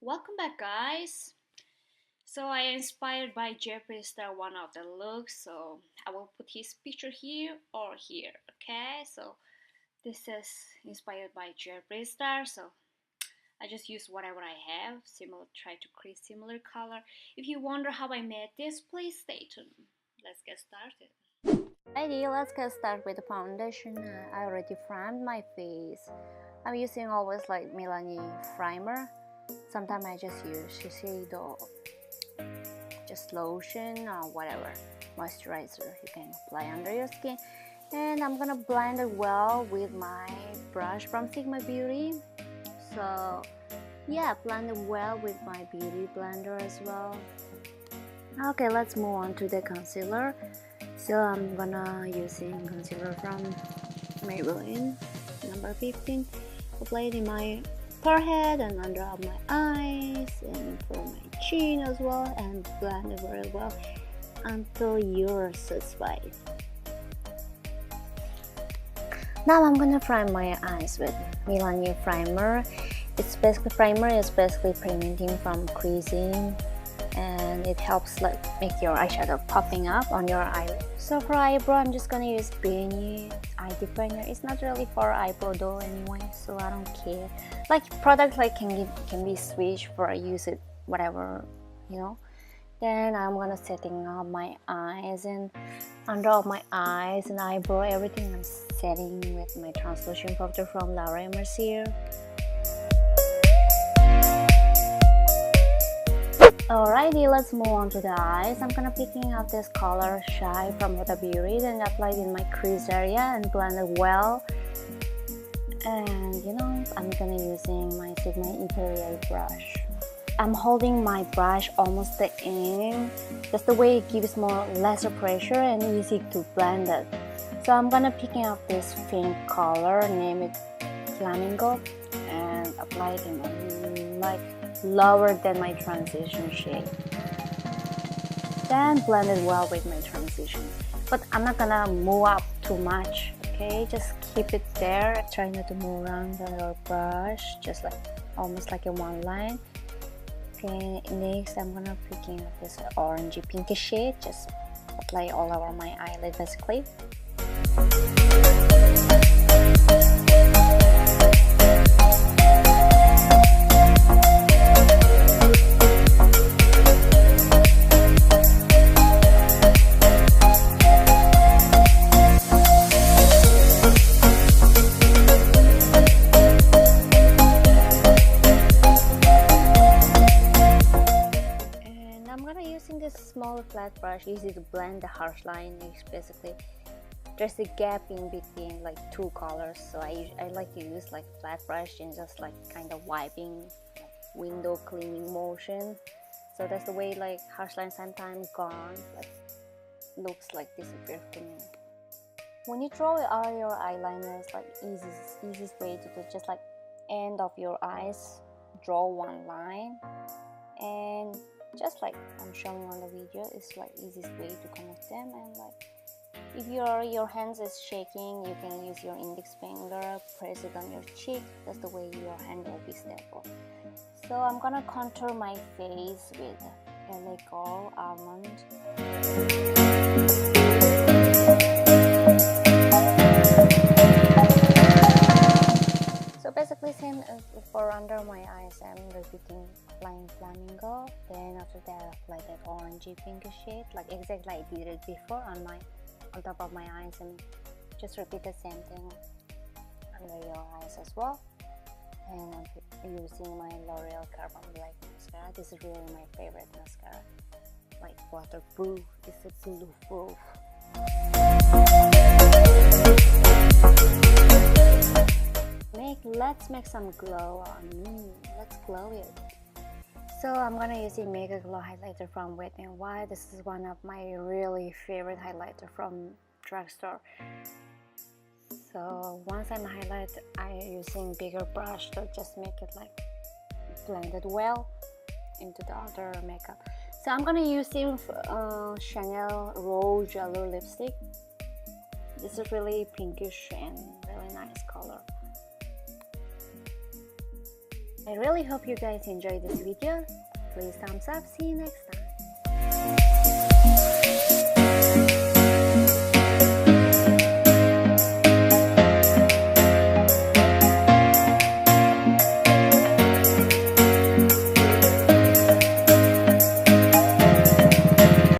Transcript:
Welcome back, guys. So I inspired by Jeffree Star one of the looks, so I will put his picture here or here. Okay, so this is inspired by Jeffree Star, so I just use whatever I have, try to create similar color. If you wonder how I made this, please stay tuned. Let's get started. Alrighty, let's get started with the foundation. I already primed my face. I'm using always like Maybelline Primer. Sometimes I just use Shiseido, just lotion or whatever moisturizer you can apply under your skin. And I'm gonna blend it well with my brush from Sigma Beauty. So yeah, blend it well with my beauty blender as well. Okay, let's move on to the concealer. So I'm gonna using concealer from Maybelline number 15. Apply it in my forehead and under of my eyes and for my chin as well, and blend it very well until you're satisfied. Now I'm gonna prime my eyes with Maybelline Primer. Primer is basically preventing from creasing, and it helps like make your eyeshadow popping up on your eyelid. So for eyebrow, I'm just gonna use Benny eye definer. It's not really for eyebrow though anyway, so I don't care. Like products like can be switched for use it whatever, you know. Then I'm gonna setting up my eyes and under of my eyes and eyebrow, everything I'm setting with my translucent powder from Mercier. Alrighty, let's move on to the eyes. I'm gonna picking up this color Shy from Huda Beauty and apply it in my crease area and blend it well. And you know, I'm gonna using my Sigma Imperial brush. I'm holding my brush almost the end. That's the way it gives lesser pressure and easy to blend it. So I'm gonna picking up this pink color, name it Flamingo, and apply it in my lower than my transition shade. Then blend it well with my transition. But I'm not gonna move up too much, okay? Just keep it there. Try not to move around your brush, just like almost like a one line. Okay, next I'm gonna picking up this orangey pinkish shade. Just apply all over my eyelid basically. Small flat brush, easy to blend the harsh line. Basically there's a gap in between like two colors, so I like to use like flat brush and just like kind of wiping, like window cleaning motion. So that's the way like harsh line sometimes gone, like looks like disappear to me. When you draw all your eyeliners, like easiest way to do just like end of your eyes, draw one line, and just like I'm showing on the video, it's like easiest way to connect them. And like if your hands is shaking, you can use your index finger, press it on your cheek. That's the way your hand will be stable. So I'm gonna contour my face with Girl Almond. So basically same as for under my eyes, I'm repeating applying Flamingo. Then after that I apply that orangey pinkish shade, like exactly I did it before on top of my eyes, and just repeat the same thing under your eyes as well. And I'm using my L'Oreal Carbon Black mascara. This is really my favorite mascara, like waterproof. It's a bulletproof. Let's make some glow on me. Let's glow it. So I'm gonna use a Mega Glow highlighter from Wet n Wild. This is one of my really favorite highlighter from drugstore. So once I'm highlight, I'm using bigger brush to just make it like blended well into the other makeup. So I'm gonna use Chanel Rouge Allure lipstick. This is really pinkish and really nice color. I really hope you guys enjoyed this video. Please thumbs up. See you next time.